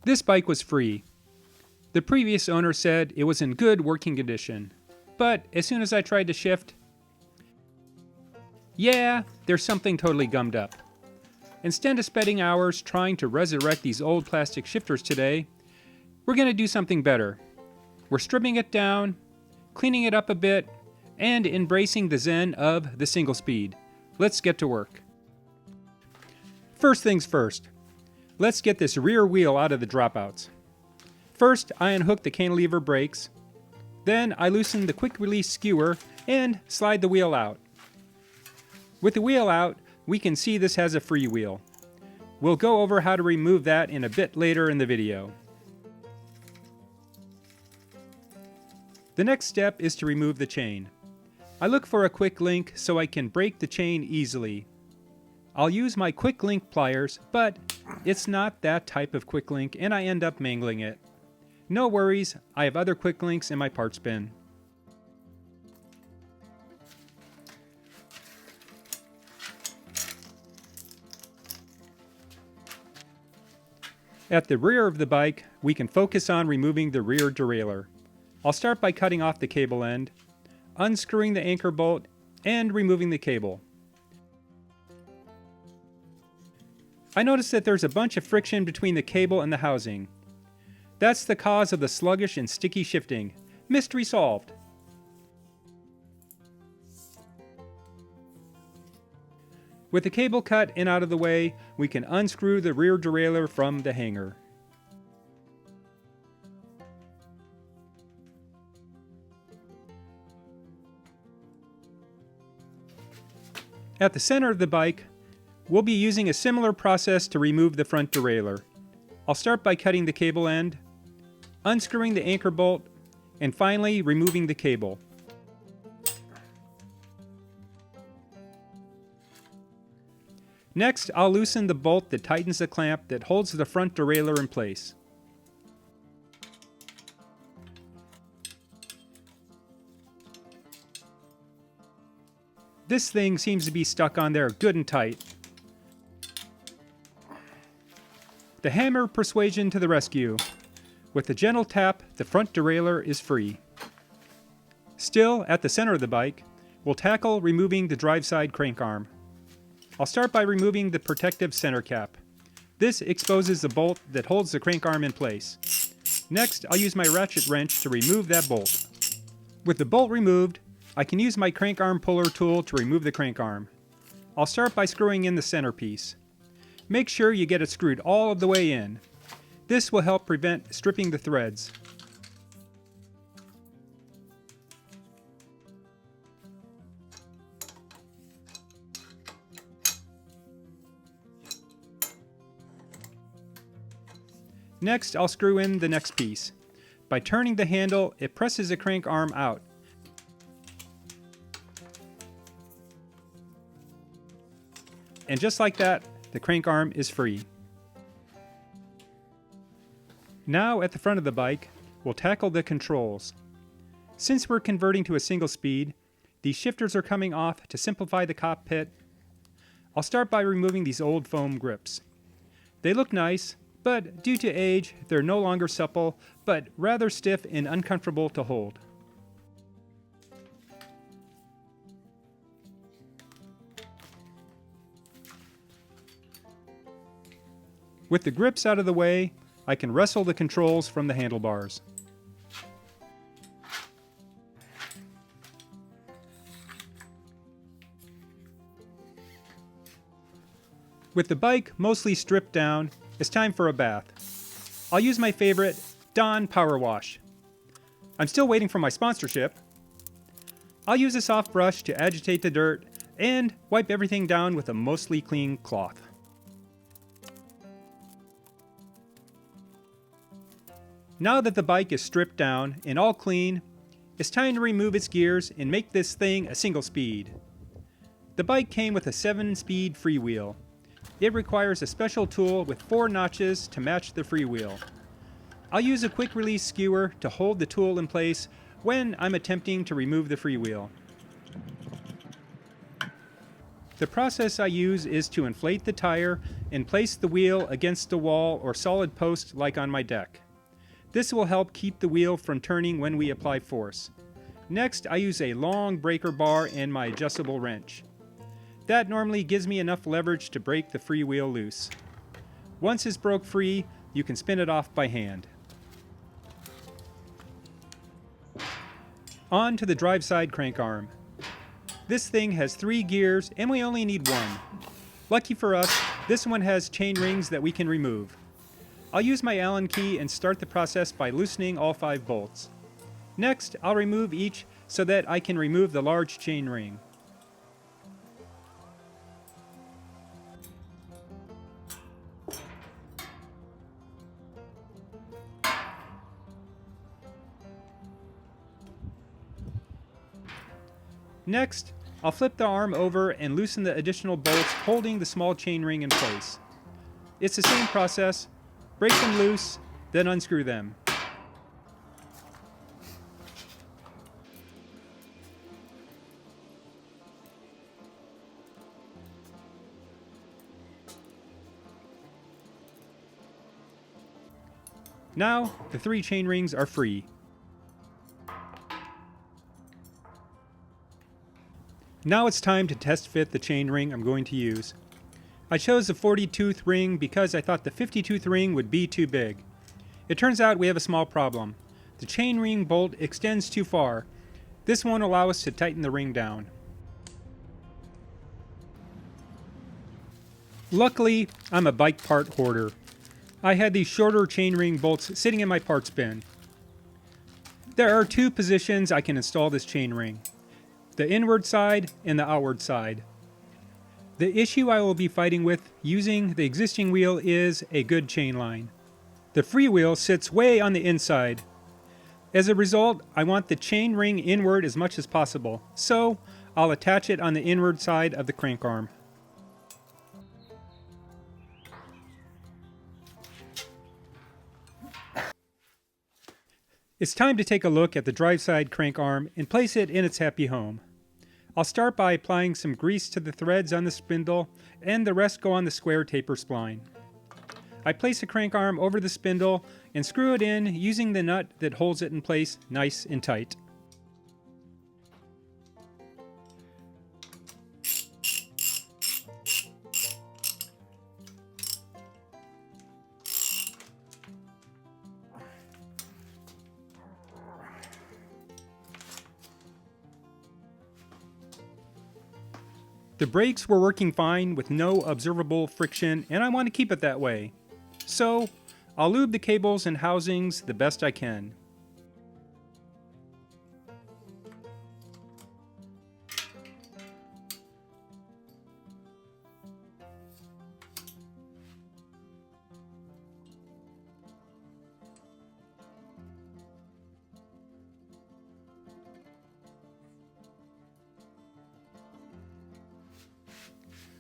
This bike was free. The previous owner said it was in good working condition, but as soon as I tried to shift, yeah, there's something totally gummed up. Instead of spending hours trying to resurrect these old plastic shifters today, we're going to do something better. We're stripping it down, cleaning it up a bit, and embracing the zen of the single speed. Let's get to work. First things first, let's get this rear wheel out of the dropouts. First, I unhook the cantilever brakes. Then I loosen the quick release skewer and slide the wheel out. With the wheel out, we can see this has a free wheel. We'll go over how to remove that in a bit later in the video. The next step is to remove the chain. I look for a quick link so I can break the chain easily. I'll use my quick link pliers, but it's not that type of quick link and I end up mangling it. No worries, I have other quick links in my parts bin. At the rear of the bike, we can focus on removing the rear derailleur. I'll start by cutting off the cable end, unscrewing the anchor bolt, and removing the cable. I notice that there's a bunch of friction between the cable and the housing. That's the cause of the sluggish and sticky shifting. Mystery solved. With the cable cut and out of the way, we can unscrew the rear derailleur from the hanger. At the center of the bike, we'll be using a similar process to remove the front derailleur. I'll start by cutting the cable end, unscrewing the anchor bolt, and finally removing the cable. Next, I'll loosen the bolt that tightens the clamp that holds the front derailleur in place. This thing seems to be stuck on there good and tight. The hammer persuasion to the rescue. With a gentle tap, the front derailleur is free. Still, at the center of the bike, we'll tackle removing the drive side crank arm. I'll start by removing the protective center cap. This exposes the bolt that holds the crank arm in place. Next, I'll use my ratchet wrench to remove that bolt. With the bolt removed, I can use my crank arm puller tool to remove the crank arm. I'll start by screwing in the centerpiece. Make sure you get it screwed all of the way in. This will help prevent stripping the threads. Next, I'll screw in the next piece. By turning the handle, it presses the crank arm out. And just like that, the crank arm is free. Now at the front of the bike, we'll tackle the controls. Since we're converting to a single speed, these shifters are coming off to simplify the cockpit. I'll start by removing these old foam grips. They look nice, but due to age, they're no longer supple, but rather stiff and uncomfortable to hold. With the grips out of the way, I can wrestle the controls from the handlebars. With the bike mostly stripped down, it's time for a bath. I'll use my favorite, Dawn Power Wash. I'm still waiting for my sponsorship. I'll use a soft brush to agitate the dirt and wipe everything down with a mostly clean cloth. Now that the bike is stripped down and all clean, it's time to remove its gears and make this thing a single speed. The bike came with a 7-speed freewheel. It requires a special tool with 4 notches to match the freewheel. I'll use a quick release skewer to hold the tool in place when I'm attempting to remove the freewheel. The process I use is to inflate the tire and place the wheel against a wall or solid post like on my deck. This will help keep the wheel from turning when we apply force. Next, I use a long breaker bar and my adjustable wrench. That normally gives me enough leverage to break the free wheel loose. Once it's broke free, you can spin it off by hand. On to the drive side crank arm. This thing has 3 gears and we only need 1. Lucky for us, this one has chain rings that we can remove. I'll use my Allen key and start the process by loosening all 5 bolts. Next, I'll remove each so that I can remove the large chain ring. Next, I'll flip the arm over and loosen the additional bolts holding the small chain ring in place. It's the same process. Break them loose, then unscrew them. Now, the 3 chain rings are free. Now it's time to test fit the chain ring I'm going to use. I chose the 40-tooth ring because I thought the 50-tooth ring would be too big. It turns out we have a small problem. The chain ring bolt extends too far. This won't allow us to tighten the ring down. Luckily, I'm a bike part hoarder. I had these shorter chain ring bolts sitting in my parts bin. There are 2 positions I can install this chain ring: the inward side and the outward side. The issue I will be fighting with using the existing wheel is a good chain line. The free wheel sits way on the inside. As a result, I want the chain ring inward as much as possible, so I'll attach it on the inward side of the crank arm. It's time to take a look at the drive side crank arm and place it in its happy home. I'll start by applying some grease to the threads on the spindle, and the rest go on the square taper spline. I place the crank arm over the spindle and screw it in using the nut that holds it in place nice and tight. The brakes were working fine with no observable friction, and I want to keep it that way. So, I'll lube the cables and housings the best I can.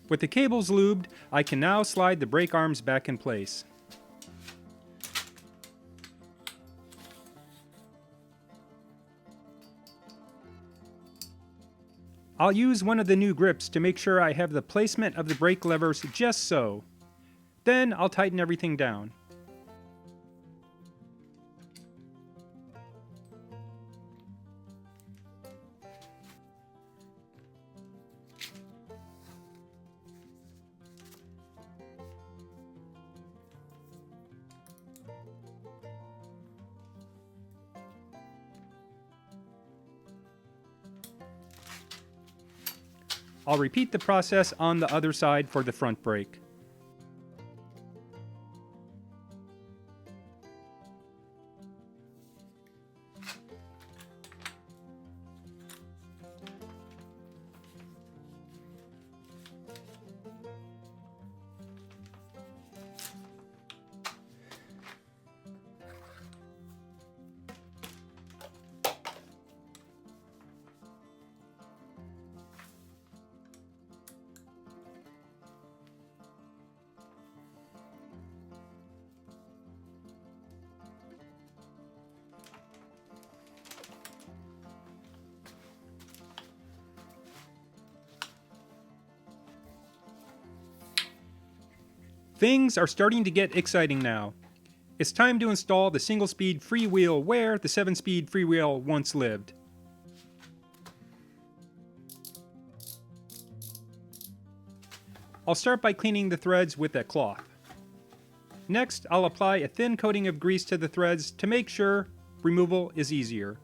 With the cables lubed, I can now slide the brake arms back in place. I'll use one of the new grips to make sure I have the placement of the brake levers just so. Then I'll tighten everything down. I'll repeat the process on the other side for the front brake. Things are starting to get exciting now. It's time to install the single-speed freewheel where the 7-speed freewheel once lived. I'll start by cleaning the threads with a cloth. Next, I'll apply a thin coating of grease to the threads to make sure removal is easier.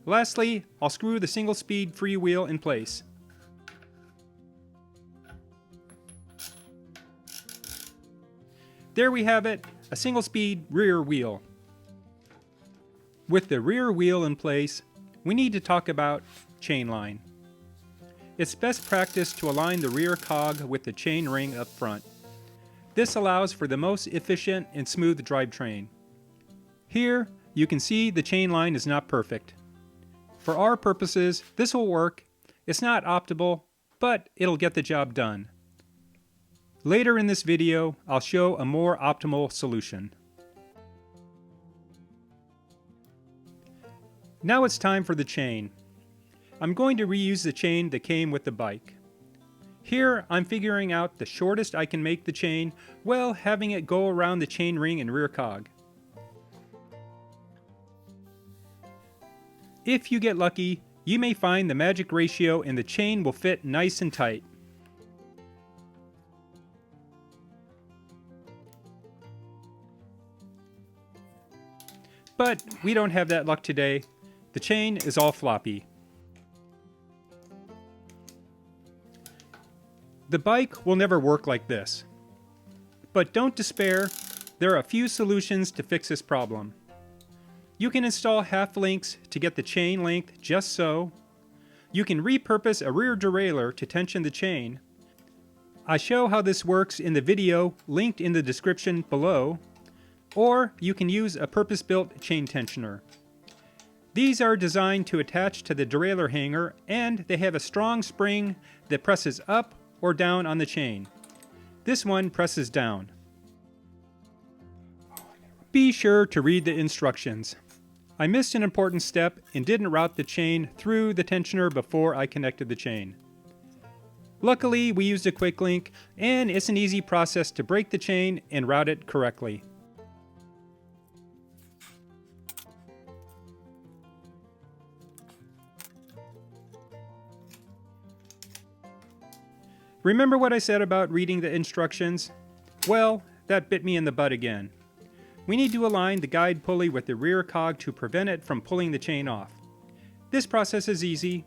Lastly, I'll screw the single-speed freewheel in place. There we have it, a single-speed rear wheel. With the rear wheel in place, we need to talk about chain line. It's best practice to align the rear cog with the chain ring up front. This allows for the most efficient and smooth drivetrain. Here, you can see the chain line is not perfect. For our purposes, this will work. It's not optimal, but it'll get the job done. Later in this video, I'll show a more optimal solution. Now it's time for the chain. I'm going to reuse the chain that came with the bike. Here, I'm figuring out the shortest I can make the chain while having it go around the chain ring and rear cog. If you get lucky, you may find the magic ratio and the chain will fit nice and tight. But we don't have that luck today. The chain is all floppy. The bike will never work like this. But don't despair, there are a few solutions to fix this problem. You can install half links to get the chain length just so. You can repurpose a rear derailleur to tension the chain. I show how this works in the video linked in the description below. Or you can use a purpose-built chain tensioner. These are designed to attach to the derailleur hanger and they have a strong spring that presses up or down on the chain. This one presses down. Be sure to read the instructions. I missed an important step and didn't route the chain through the tensioner before I connected the chain. Luckily, we used a quick link and it's an easy process to break the chain and route it correctly. Remember what I said about reading the instructions? Well, that bit me in the butt again. We need to align the guide pulley with the rear cog to prevent it from pulling the chain off. This process is easy.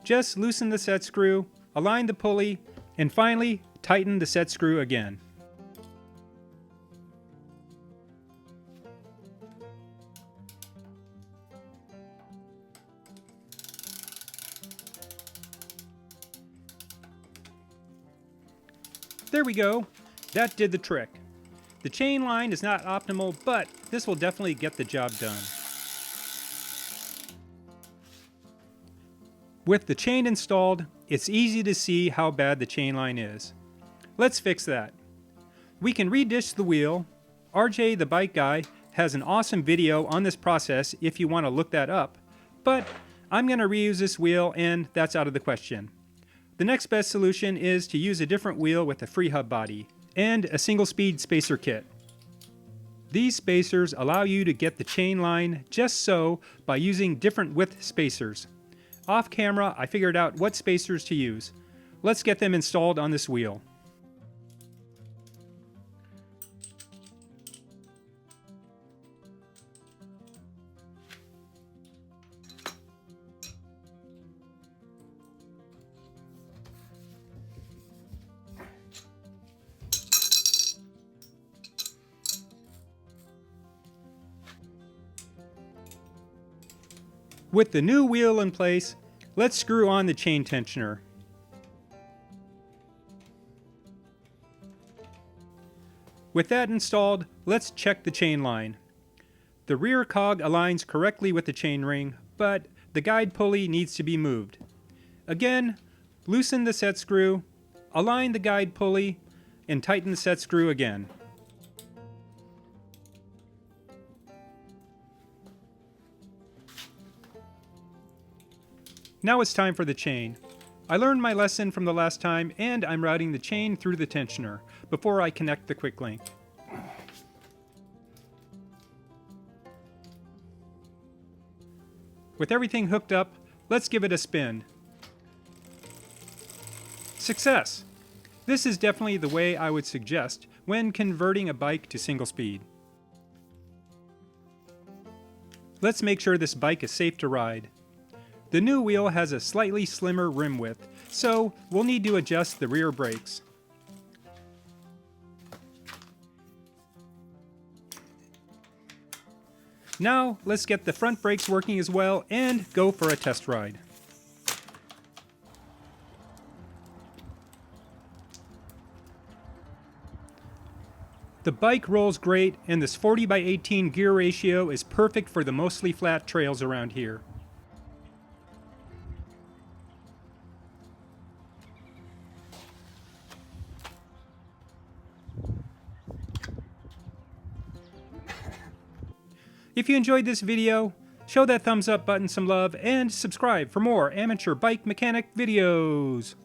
Just loosen the set screw, align the pulley, and finally tighten the set screw again. There we go. That did the trick. The chain line is not optimal, but this will definitely get the job done. With the chain installed, it's easy to see how bad the chain line is. Let's fix that. We can redish the wheel. RJ the bike guy has an awesome video on this process if you want to look that up, but I'm going to reuse this wheel and that's out of the question. The next best solution is to use a different wheel with a free hub body and a single-speed spacer kit. These spacers allow you to get the chain line just so by using different width spacers. Off camera, I figured out what spacers to use. Let's get them installed on this wheel. With the new wheel in place, let's screw on the chain tensioner. With that installed, let's check the chain line. The rear cog aligns correctly with the chain ring, but the guide pulley needs to be moved. Again, loosen the set screw, align the guide pulley, and tighten the set screw again. Now it's time for the chain. I learned my lesson from the last time, and I'm routing the chain through the tensioner before I connect the quick link. With everything hooked up, let's give it a spin. Success! This is definitely the way I would suggest when converting a bike to single speed. Let's make sure this bike is safe to ride. The new wheel has a slightly slimmer rim width, so we'll need to adjust the rear brakes. Now let's get the front brakes working as well and go for a test ride. The bike rolls great, and this 40/18 gear ratio is perfect for the mostly flat trails around here. If you enjoyed this video, show that thumbs up button some love and subscribe for more amateur bike mechanic videos.